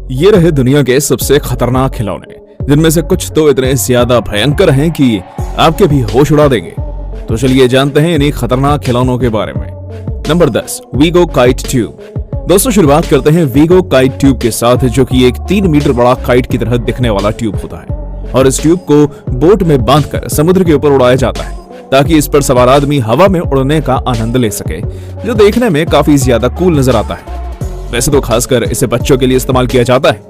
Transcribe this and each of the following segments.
ये रहे दुनिया के सबसे खतरनाक खिलौने, जिनमें से कुछ तो इतने ज्यादा भयंकर हैं कि आपके भी होश उड़ा देंगे। तो चलिए जानते हैं इन्हीं खतरनाक खिलौनों के बारे में। नंबर 10, वीगो काइट ट्यूब। दोस्तों शुरुआत करते हैं वीगो काइट ट्यूब के साथ, जो कि एक 3 मीटर बड़ा काइट की तरह दिखने वाला ट्यूब होता है और इस ट्यूब को बोट में बांधकर समुद्र के ऊपर उड़ाया जाता है ताकि इस पर सवार आदमी हवा में उड़ने का आनंद ले सके, जो देखने में काफी ज्यादा कूल नजर आता है। वैसे तो खासकर इसे बच्चों के लिए इस्तेमाल किया जाता है,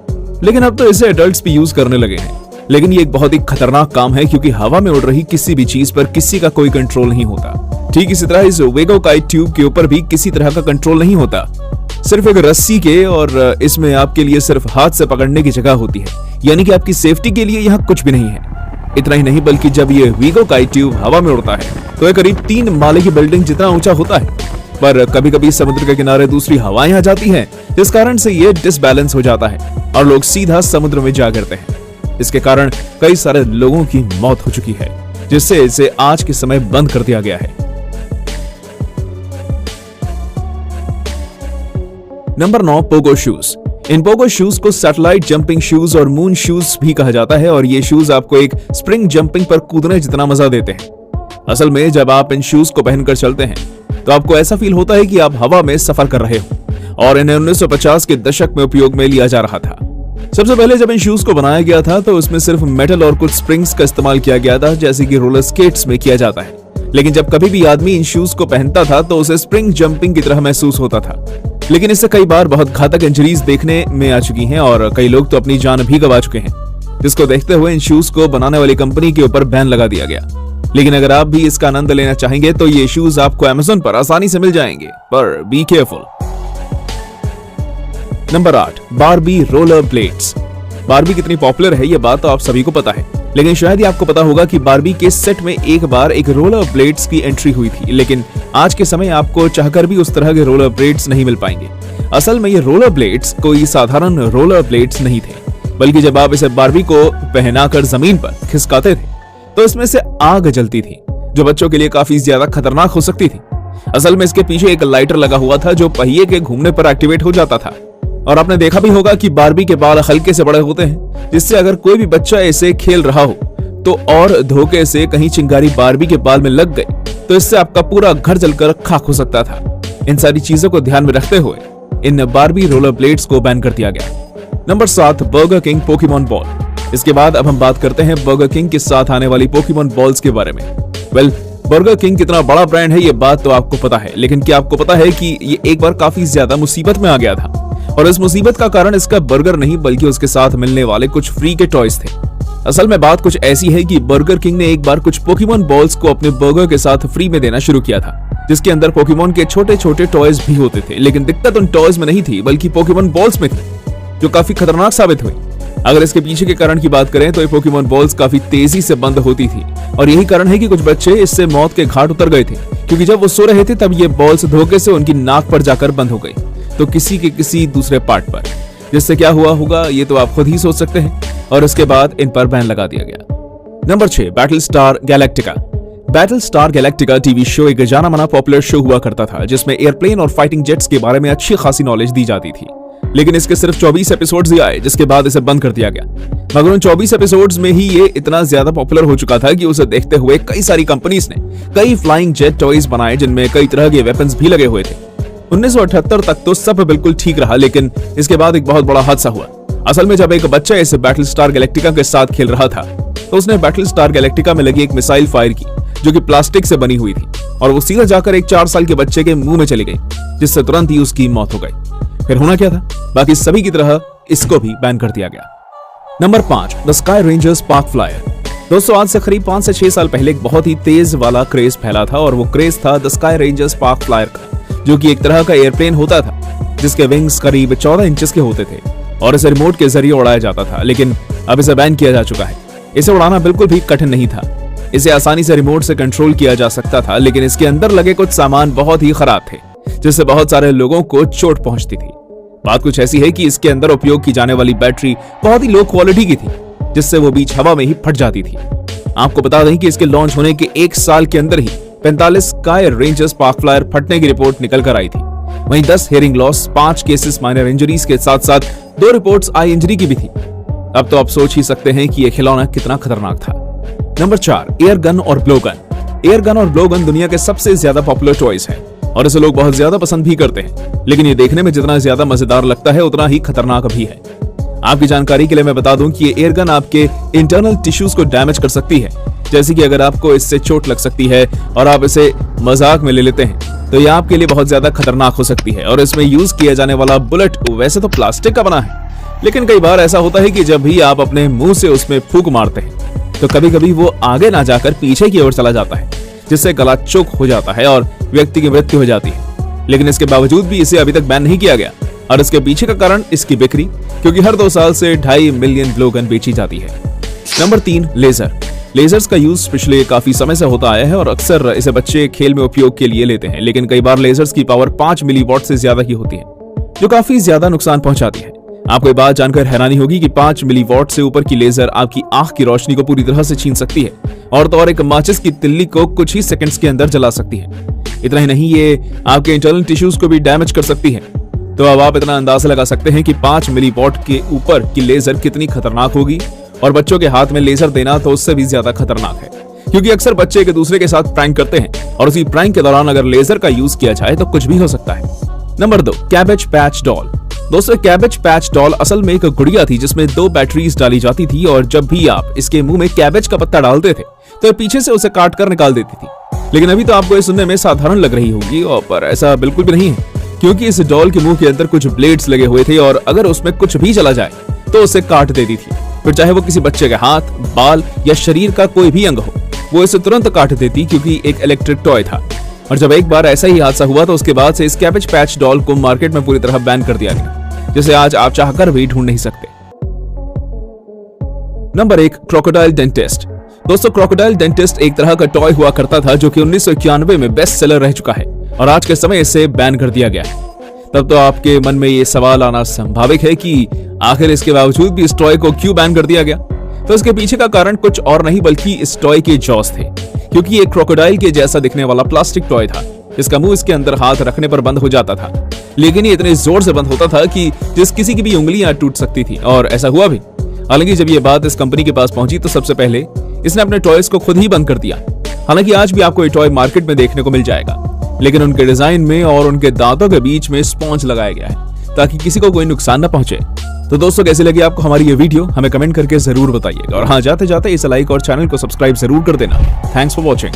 लेकिन अब तो इसे एडल्ट्स भी यूज करने लगे हैं। लेकिन ये एक बहुत ही खतरनाक काम है, क्योंकि हवा में उड़ रही किसी भी चीज पर किसी का कोई कंट्रोल नहीं होता। ठीक इसी तरह इस वीगो काइट ट्यूब के ऊपर भी किसी तरह का कंट्रोल नहीं होता, सिर्फ एक रस्सी के, और इसमें आपके लिए सिर्फ हाथ से पकड़ने की जगह होती है, यानी कि आपकी सेफ्टी के लिए यहाँ कुछ भी नहीं है। इतना ही नहीं, बल्कि जब ये वीगो काइट ट्यूब हवा में उड़ता है तो ये करीब 3 माले की बिल्डिंग जितना ऊंचा होता है। पर कभी कभी समुद्र के किनारे दूसरी हवाएं आ जाती हैं, जिस कारण से ये डिसबैलेंस हो जाता है और लोग सीधा समुद्र में जा गिरते हैं। इसके कारण कई सारे लोगों की मौत हो चुकी है, जिससे इसे आज के समय बंद कर दिया गया है। Number 9, pogo shoes. इन पोगो शूज को सैटेलाइट जंपिंग शूज और मून शूज भी कहा जाता है, और ये शूज आपको एक स्प्रिंग जंपिंग पर कूदने जितना मजा देते हैं। असल में जब आप इन शूज को पहनकर चलते हैं तो आपको ऐसा फील होता है कि आप हवा में सफर कर रहे हो, और इन्हें 1950 के दशक में उपयोग में लिया जा रहा था। सबसे पहले जब इन शूज को बनाया गया था तो उसमें सिर्फ मेटल और कुछ स्प्रिंग्स का इस्तेमाल किया गया था, जैसे कि रोलर स्केट्स में किया जाता है। लेकिन जब कभी भी आदमी इन शूज को पहनता था तो उसे स्प्रिंग जंपिंग की तरह महसूस होता था। लेकिन इससे कई बार बहुत घातक इंजरीज देखने में आ चुकी हैं और कई लोग तो अपनी जान भी गंवा चुके हैं, जिसको देखते हुए इन शूज को बनाने वाली कंपनी के ऊपर बैन लगा दिया गया। लेकिन अगर आप भी इसका आनंद लेना चाहेंगे तो ये शूज आपको Amazon पर आसानी से मिल जाएंगे, पर be careful. Number 8, Barbie roller blades. Barbie कितनी पॉपुलर है ये बात तो आप सभी को पता है, लेकिन शायद ही आपको पता होगा कि बारबी के सेट में एक बार एक रोलर ब्लेड्स की एंट्री हुई थी। लेकिन आज के समय आपको चाहकर भी उस तरह के रोलर ब्लेड्स नहीं मिल पाएंगे। असल में ये रोलर ब्लेड्स कोई साधारण रोलर ब्लेड्स नहीं थे, बल्कि जब आप इसे बारबी को पहनाकर जमीन पर खिसकाते थे तो इसमें से आग जलती थी, जो बच्चों के लिए काफी ज्यादा खतरनाक हो सकती थी। असल में इसके पीछे एक लाइटर लगा हुआ था जो पहिए के घूमने पर एक्टिवेट हो जाता था। और आपने देखा भी होगा कि बारबी के बाल हल्के से बड़े होते हैं, जिससे अगर कोई भी बच्चा इसे खेल रहा हो तो और धोखे से कहीं चिंगारी बारबी के बाल में लग गई तो इससे आपका पूरा घर जलकर खाक हो सकता था। इन सारी चीजों को ध्यान में रखते हुए इन बारबी रोलर ब्लेड्स को बैन कर दिया गया। Number 7, burger king Pokemon ball. इसके बाद अब हम बात करते हैं बर्गर किंग के साथ आने वाली पोकेमॉन बॉल्स के बारे में। बर्गर किंग कितना बड़ा ब्रांड है ये बात तो आपको पता है, लेकिन क्या आपको पता है कि ये एक बार काफी ज्यादा मुसीबत में आ गया था, और इस मुसीबत का कारण इसका बर्गर नहीं बल्कि उसके साथ मिलने वाले कुछ फ्री के टॉयज थे। असल में बात कुछ ऐसी है कि बर्गर किंग ने एक बार कुछ पोकेमॉन बॉल्स को अपने बर्गर के साथ फ्री में देना शुरू किया था, जिसके अंदर पोकेमॉन के छोटे छोटे टॉयज भी होते थे। लेकिन दिक्कत उन टॉयज में नहीं थी बल्कि पोकेमॉन बॉल्स में थी, जो काफी खतरनाक साबित हुई। अगर इसके पीछे के कारण की बात करें तो ये पोकेमॉन बॉल्स काफी तेजी से बंद होती थी, और यही कारण है कि कुछ बच्चे इससे मौत के घाट उतर गए थे, क्योंकि जब वो सो रहे थे तब ये बॉल्स धोखे से उनकी नाक पर जाकर बंद हो गई, तो किसी के किसी दूसरे पार्ट पर, जिससे क्या हुआ होगा ये तो आप खुद ही सोच सकते हैं, और इसके बाद इन पर बैन लगा दिया गया। Number 6, Battlestar Galactica. Battlestar Galactica TV show एक जाना माना पॉपुलर शो हुआ करता था, जिसमें एयरप्लेन और फाइटिंग जेट्स के बारे में अच्छी खासी नॉलेज दी जाती थी। लेकिन इसके सिर्फ 24 एपिसोड्स ही आए, जिसके बाद इसे बंद कर दिया गया। मगर उन 24 एपिसोड्स में ही ये इतना ज्यादा पॉपुलर हो चुका था कि उसे देखते हुए कई सारी कंपनीज ने कई फ्लाइंग जेट टॉयज बनाए, जिनमें कई तरह के वेपन्स भी लगे हुए थे। 1978 तक तो सब बिल्कुल ठीक रहा, लेकिन इसके बाद एक बहुत बड़ा हादसा हुआ। असल में जब एक बच्चा इस बैटल स्टार गैलेक्टिका के साथ खेल रहा था तो उसने बैटल स्टार गैलेक्टिका में लगी एक मिसाइल फायर की, जो कि प्लास्टिक से बनी हुई थी, और वो सीधा जाकर एक 4 साल के बच्चे के मुंह में चली गई, जिससे तुरंत ही उसकी मौत हो गई। फिर होना क्या था, बाकी सभी की तरह इसको भी बैन कर दिया गया। Number 5, the sky ranger spark flyer. दोस्तों आज से करीब 5 से 6 साल पहले एक बहुत ही तेज वाला क्रेज फैला था, और वो क्रेज था the sky ranger spark flyer का, जो कि एक तरह का एयरप्लेन होता था, जिसके विंग्स करीब 14 इंचेस के होते थे, और इसे रिमोट के जरिए उड़ाया जाता था। लेकिन अब इसे बैन किया जा चुका है। इसे उड़ाना बिल्कुल भी कठिन नहीं था, इसे आसानी से रिमोट से कंट्रोल किया जा सकता था, लेकिन इसके अंदर लगे कुछ सामान बहुत ही खराब थे, जिससे बहुत सारे लोगों को चोट पहुंचती थी। बात कुछ ऐसी है कि इसके अंदर उपयोग की जाने वाली बैटरी बहुत ही लो क्वालिटी की थी, जिससे वो बीच हवा में ही फट जाती थी। आपको बता दें कि इसके लॉन्च होने के 1 साल के अंदर ही 45 स्काई रेंजर स्पार्क फ्लायर फटने की रिपोर्ट निकल कर आई थी। वहीं 10 hearing loss, 5 cases minor injuries के साथ साथ 2 रिपोर्ट्स आई इंजरी की भी थी। अब तो आप सोच ही सकते हैं कि यह खिलौना कितना खतरनाक था। नंबर 4, एयर गन और ब्लो गन। एयर गन और ब्लो गन दुनिया के सबसे ज्यादा पॉपुलर टॉयज हैं और इसे लोग बहुत ज्यादा पसंद भी करते हैं, लेकिन ये देखने में जितना ज्यादा मजेदार लगता है उतना ही खतरनाक भी है। आपकी जानकारी के लिए मैं बता दूं कि ये एयर गन आपके इंटरनल टिश्यूज को डैमेज कर सकती है, जैसे कि अगर आपको इससे चोट लग सकती है और आप इसे मजाक में ले लेते हैं तो ये आपके लिए बहुत ज्यादा खतरनाक हो सकती है। और इसमें यूज किया जाने वाला बुलेट वैसे तो प्लास्टिक का बना है, लेकिन कई बार ऐसा होता है कि जब भी आप अपने मुंह से उसमें फूंक मारते हैं तो कभी कभी वो आगे ना जाकर पीछे की ओर चला जाता है, जिससे गला चोक हो जाता है और व्यक्ति की मृत्यु हो जाती है। लेकिन इसके बावजूद भी इसे अभी तक बैन नहीं किया गया और इसके पीछे का कारण इसकी बिक्री, क्योंकि हर 2 साल से 2.5 मिलियन ब्लो गन बेची जाती है। Number 3, laser. लेजर्स का यूज पिछले काफी समय से होता आया है और अक्सर इसे बच्चे खेल में उपयोग के लिए लेते हैं, लेकिन कई बार लेजर्स की पावर 5 मिलीवॉट से ज्यादा की होती है, जो काफी ज्यादा नुकसान पहुंचाती है। आपको ये बात जानकर हैरानी होगी कि 5 मिलीवॉट से ऊपर की लेजर आपकी आंख की रोशनी को पूरी तरह से छीन सकती है और तो और एक माचिस की तिल्ली को कुछ ही सेकंड्स के अंदर जला सकती है। इतना ही नहीं, ये आपके इंटरनल टिश्यूज को भी डैमेज कर सकती है। तो अब आप इतना अंदाजा लगा सकते हैं कि 5 मिलीवॉट के ऊपर की लेजर कितनी खतरनाक होगी, और बच्चों के हाथ में लेजर देना तो उससे भी ज्यादा खतरनाक है, क्योंकि अक्सर बच्चे एक दूसरे के साथ प्रैंक करते हैं और उसी प्रैंक के दौरान अगर लेजर का यूज किया जाए तो कुछ भी हो सकता है। Number 2, cabbage patch doll. दोस्तों, कैबेज पैच डॉल असल में एक गुड़िया थी जिसमें 2 बैटरीज डाली जाती थी और जब भी आप इसके मुंह में कैबेज का पत्ता डालते थे तो पीछे से उसे काट कर निकाल देती थी। लेकिन अभी तो आपको ये सुनने में साधारण लग रही होगी, और पर ऐसा बिल्कुल भी नहीं है, क्योंकि इस डॉल के मुंह के अंदर कुछ ब्लेड्स लगे हुए थे और अगर उसमें कुछ भी चला जाए तो उसे काट देती थी। फिर चाहे वो किसी बच्चे के हाथ, बाल या शरीर का कोई भी अंग हो, वो इसे तुरंत काट देती, क्योंकि एक इलेक्ट्रिक टॉय था। और जब एक बार ऐसा ही हादसा हुआ तो उसके बाद से इस कैबेज पैच डॉल को मार्केट में पूरी तरह बैन कर दिया गया, जिसे आज आप चाहकर भी ढूंढ नहीं सकते। Number 1, crocodile dentist. दोस्तों, क्रोकोडाइल डेंटिस्ट एक तरह का टॉय हुआ करता था जो कि 1991 में बेस्ट सेलर रह चुका है और आज के समय इसे बैन कर दिया गया है। तब तो आपके मन में ये सवाल आना संभाविक है कि आखिर इसके बावजूद भी इस टॉय को क्यों बैन कर दिया गया। तो इसके पीछे का कारण कुछ और नहीं बल्कि इस टॉय के जॉस थे, क्योंकि एक क्रोकोडाइल के जैसा दिखने वाला प्लास्टिक टॉय था जिसका मुंह इसके अंदर हाथ रखने पर बंद हो जाता था, लेकिन ये इतने जोर से बंद होता था कि जिस किसी की भी उंगलियां टूट सकती थी, और ऐसा हुआ भी। हालांकि जब ये बात इस कंपनी के पास पहुंची तो सबसे पहले इसने अपने टॉयज को खुद ही बंद कर दिया। हालांकि आज भी आपको ये टॉय मार्केट में देखने को मिल जाएगा, लेकिन उनके डिजाइन में और उनके दांतों के बीच में स्पॉन्ज लगाया गया है ताकि किसी को कोई नुकसान न पहुंचे। तो दोस्तों, कैसी लगी आपको हमारी ये वीडियो, हमें कमेंट करके जरूर बताइएगा। और हाँ, जाते जाते इस लाइक और चैनल को सब्सक्राइब जरूर कर देना। Thanks for watching.